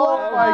Oh my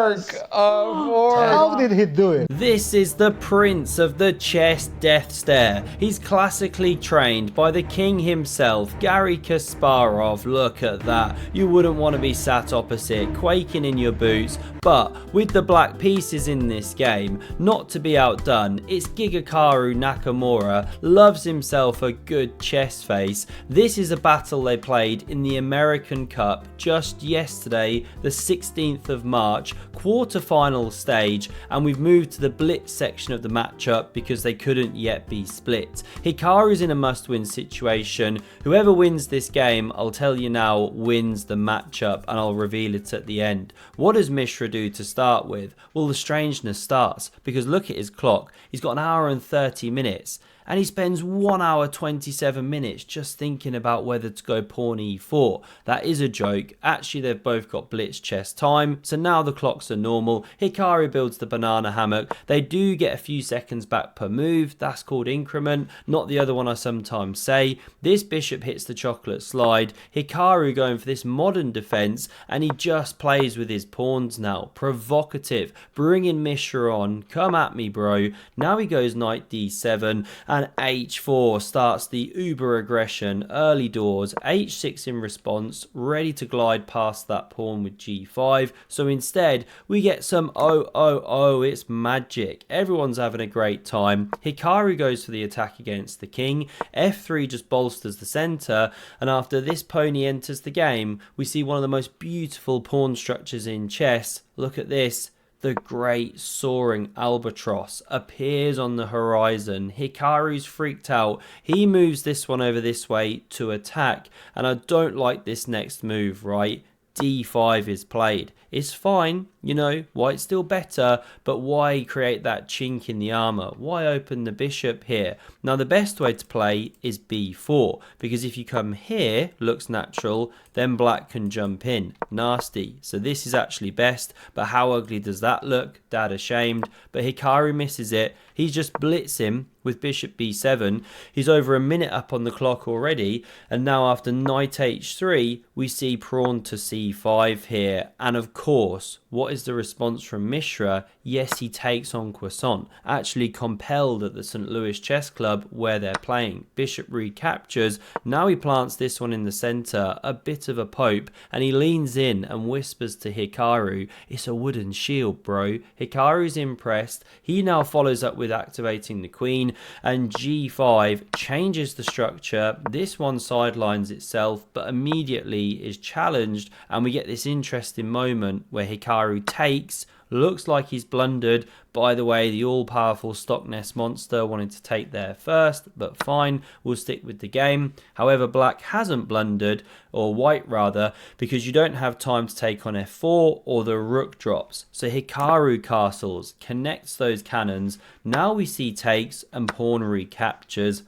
goodness. How did he do it? This is the prince of the chess death stare. He's classically trained by the king himself, Garry Kasparov. Look at that. You wouldn't want to be sat opposite, quaking in your boots. But with the black pieces in this game, not to be outdone, it's Hikaru Nakamura. Loves himself a good chess face. This is a battle they played in the American Cup just yesterday, the 16th of March, quarter-final stage, and we've moved to the blitz section of the matchup because they couldn't yet be split. Hikaru's in a must-win situation. Whoever wins this game, I'll tell you now, wins the matchup, and I'll reveal it at the end. What does Mishra do to start with? Well, the strangeness starts because look at his clock. He's got an hour and 30 minutes. And he spends 1 hour 27 minutes just thinking about whether to go pawn e4. That is a joke. Actually, they've both got blitz chess time, so now the clocks are normal. Hikaru builds the banana hammock. They do get a few seconds back per move. That's called increment, not the other one I sometimes say. This bishop hits the chocolate slide. Hikaru going for this modern defense, and he just plays with his pawns now. Provocative, bringing Mishra on. Come at me, bro. Now he goes knight d7, and h4 starts the uber aggression, early doors, h6 in response, ready to glide past that pawn with g5. So instead, we get some it's magic. Everyone's having a great time. Hikaru goes for the attack against the king. f3 just bolsters the center, and after this pony enters the game, we see one of the most beautiful pawn structures in chess. Look at this. The great soaring albatross appears on the horizon. Hikaru's freaked out. He moves this one over this way to attack. And I don't like this next move, right? d5 is played. It's fine, you know, white's still better, but why create that chink in the armor? Why open the bishop here? Now the best way to play is b4, because if you come here, looks natural, then black can jump in. Nasty. So this is actually best, but how ugly does that look? Dad ashamed. But Hikaru misses it. He's just blitzing with bishop b7. He's over a minute up on the clock already, and now after knight h3, we see pawn to c5 here. And of course, what is the response from Mishra? Yes, he takes on Croissant, actually compelled at the St. Louis Chess Club where they're playing. Bishop recaptures. Now he plants this one in the center, a bit of a pope, and he leans in and whispers to Hikaru, it's a wooden shield, bro. Hikaru's impressed. He now follows up with activating the queen, and g5 changes the structure. This one sidelines itself, but immediately is challenged, and we get this interesting moment where Hikaru takes. Looks like he's blundered. By the way, the all-powerful Stockness monster wanted to take there first, but fine, we'll stick with the game. However, black hasn't blundered, or white rather, because you don't have time to take on f4 or the rook drops. So Hikaru castles, connects those cannons. Now we see takes and pawn recaptures.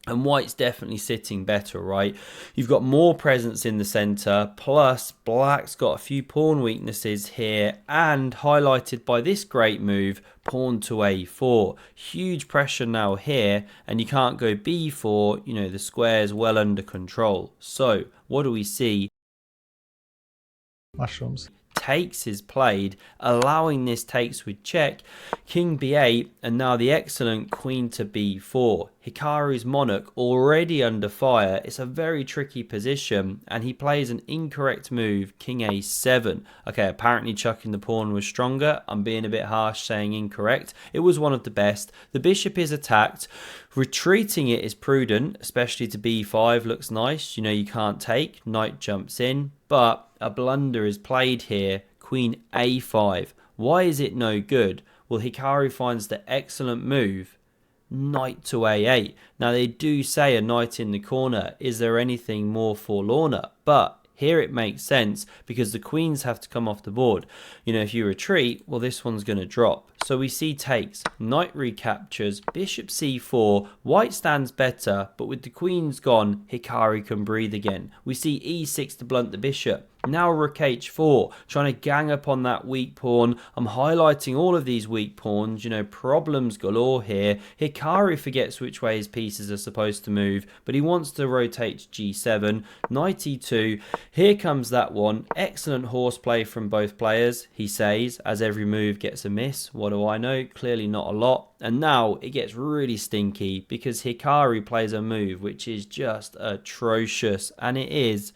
And white's definitely sitting better, right? You've got more presence in the center, plus black's got a few pawn weaknesses here, and highlighted by this great move, pawn to a4. Huge pressure now here, and you can't go b4, you know, the square's well under control. So, what do we see? Mushrooms. Takes is played, allowing this takes with check, king b8, and now the excellent queen to b4. Hikaru's monarch already under fire. It's a very tricky position, and he plays an incorrect move, king a7. Okay, apparently chucking the pawn was stronger. I'm being a bit harsh saying incorrect. It was one of the best. The bishop is attacked. Retreating it is prudent, especially to b5 looks nice. You know, you can't take. Knight jumps in, but a blunder is played here, queen a5. Why is it no good? Well, Hikaru finds the excellent move, knight to a8. Now, they do say a knight in the corner. Is there anything more forlorner? But here it makes sense because the queens have to come off the board. You know, if you retreat, well, this one's going to drop. So we see takes, knight recaptures, bishop c4, white stands better, but with the queens gone, Hikaru can breathe again. We see e6 to blunt the bishop. Now rook h4, trying to gang up on that weak pawn. I'm highlighting all of these weak pawns, you know, problems galore here. Hikaru forgets which way his pieces are supposed to move, but he wants to rotate g7, knight e2. Here comes that one. Excellent horseplay from both players, he says, as every move gets a miss. What do I know? Clearly not a lot. And now it gets really stinky because Hikaru plays a move which is just atrocious, and it is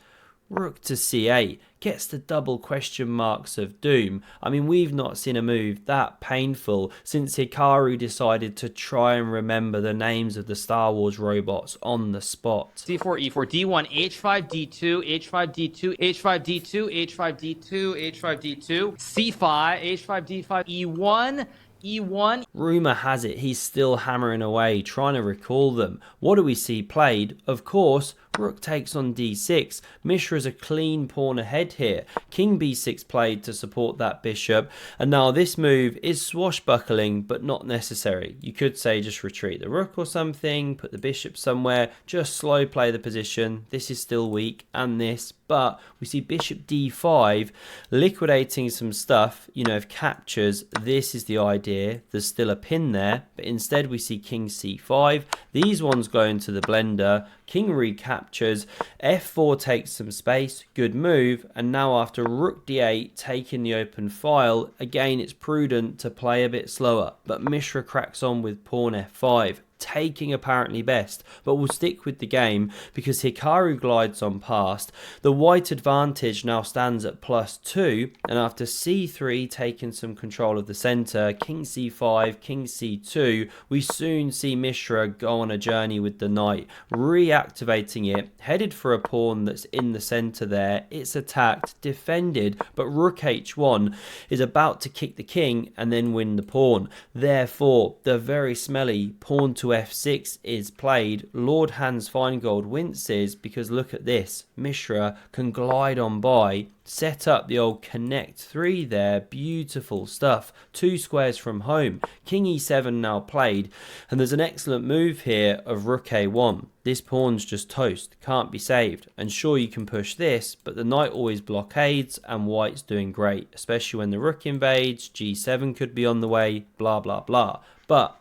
rook to c8, gets the double question marks of doom. I mean, we've not seen a move that painful since Hikaru decided to try and remember the names of the Star Wars robots on the spot. c4, e4, d1, h5, d2, h5, d2, h5, d2, h5, d2, h5, d2, c5, h5, d5, e1, e1. Rumour has it he's still hammering away, trying to recall them. What do we see played? Of course, rook takes on d6. Mishra is a clean pawn ahead here. King b6 played to support that bishop. And now this move is swashbuckling, but not necessary. You could say just retreat the rook or something, put the bishop somewhere, just slow play the position. This is still weak, and this. But we see bishop d5 liquidating some stuff, you know, of captures. This is the idea. There's still a pin there, but instead we see king c5. These ones go into the blender. King recaptures, f4 takes some space, good move, and now after rook d8 taking the open file, again it's prudent to play a bit slower, but Mishra cracks on with pawn f5. Taking apparently best, but we'll stick with the game because Hikaru glides on past. The white advantage now stands at +2, and after c3 taking some control of the centre, king c5, king c2, we soon see Mishra go on a journey with the knight, reactivating it, headed for a pawn that's in the centre there. It's attacked, defended, but rook h1 is about to kick the king and then win the pawn. Therefore, the very smelly pawn to f6 is played. Lord Hans Feingold winces because look at this. Mishra can glide on by, set up the old connect 3 there. Beautiful stuff. 2 squares from home. King e7 now played, and there's an excellent move here of rook a1. This pawn's just toast, can't be saved, and sure you can push this, but the knight always blockades and white's doing great, especially when the rook invades. g7 could be on the way, blah blah blah. But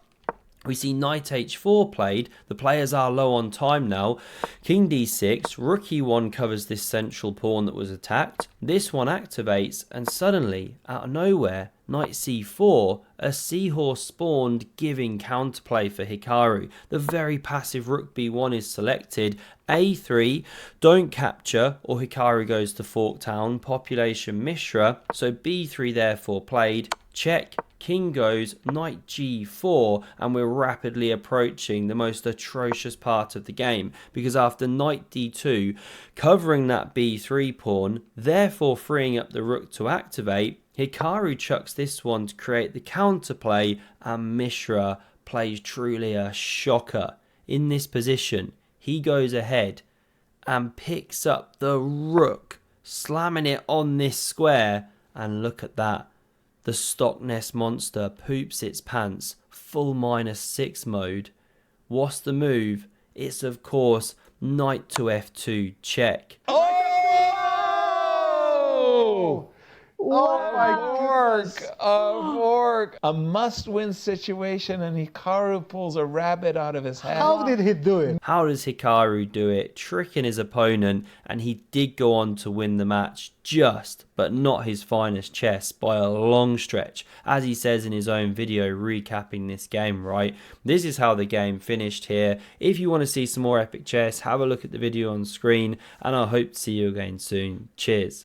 we see knight h4 played. The players are low on time now. King d6, rook e1 covers this central pawn that was attacked. This one activates, and suddenly, out of nowhere, knight c4, a seahorse spawned, giving counterplay for Hikaru. The very passive rook b1 is selected. a3, don't capture, or Hikaru goes to Forktown. Population Mishra, so b3 therefore played. Check. King goes, knight g4, and we're rapidly approaching the most atrocious part of the game, because after knight d2, covering that b3 pawn, therefore freeing up the rook to activate, Hikaru chucks this one to create the counterplay, and Mishra plays truly a shocker. In this position, he goes ahead and picks up the rook, slamming it on this square, and look at that. The Stockness monster poops its pants, full -6 mode. What's the move? It's of course knight to f2 check. Oh! Oh my goodness. A must-win situation, and Hikaru pulls a rabbit out of his hat. How did he do it? How does Hikaru do it? Tricking his opponent, and he did go on to win the match, just, but not his finest chess by a long stretch, as he says in his own video recapping this game, right? This is how the game finished here. If you want to see some more epic chess, have a look at the video on screen, and I hope to see you again soon. Cheers.